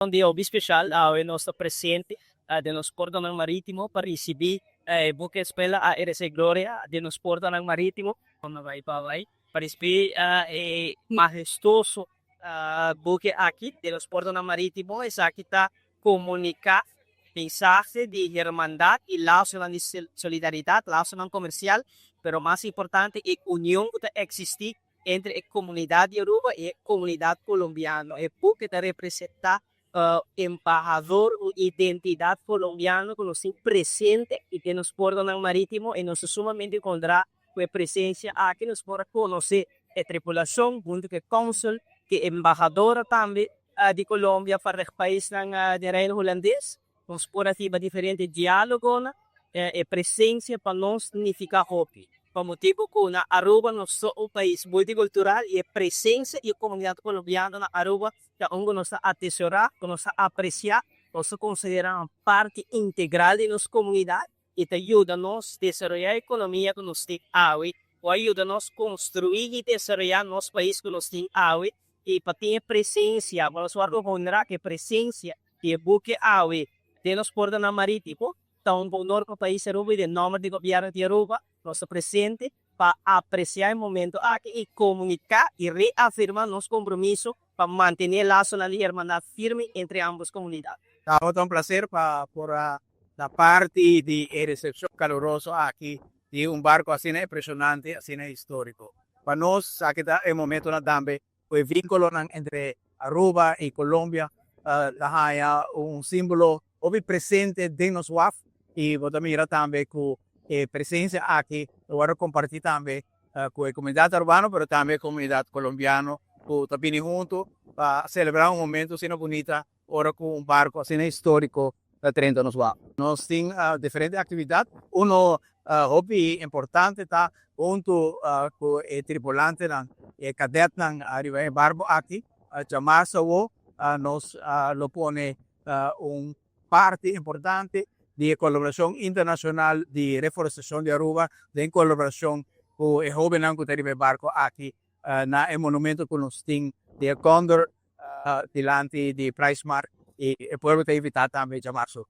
Un dia special ao nosso presente de nos porto ng Marítimo para receber buques pela a RC Gloria de nos porto ng Marítimo paway para receber majestoso buque aqui de nos porto ng Marítimo esa kita comunicar mensaje de hermandad y lazo de solidaridad, lazo comercial, pero más importante es unión que existe entre la comunidad de Aruba y la comunidad colombiana. Es porque te representa embajador o identidad colombiana que nos presente y que nos porta en el marítimo y nos sumamente encontrar con presencia aquí nos podrá conocer la tripulación junto con el cónsul, que embajadora también de Colombia para el país de Reino Holandés. Nos podrá ter diferentes diálogos e presença para nós significa hobby. Por motivo que na Aruba nós somos um país multicultural e a presença e a comunidade colombiana na Aruba é onde nós atesourar, nós apreciar, nós consideramos parte integral de nossa comunidade e te ajuda a nós a desenvolver a economia que nós temos hoje, ou ajuda a nós a construir e desenvolver nosso país que nós temos hoje e para ter presença, para nós honrar que a presença de buque hoje de nos portos marítimos, então o nosso país Aruba e de nome do governo de Aruba, nosso presente, para apreciar o momento aqui e comunicar e reafirmar nosso compromisso para manter o laço de irmandade firme entre ambas comunidades. É um prazer por da parte de recepção calorosa aqui de barco assim impressionante, assim histórico. Para nós, aqui é o momento na também o vínculo entre Aruba e Colômbia, há símbolo obi presente de nos WAF e vou também também com presença aqui agora compartilhar também com a comunidade urbana, mas também a comunidade colombiana, que também junto para celebrar momento assim bonita, agora com barco assim histórico da Trento nos WAF. Nós temos diferentes atividades, hobby importante tá junto com o tripulante e cadete arriba barco aqui, chamar-se nos lo pone parte importante de colaboração internacional de reforestação de Aruba, de colaboração com o jovem que tem barco aqui na monumento que nós temos de Condor, delante de Price Mark, e o povo tem invitado também a chamar-se.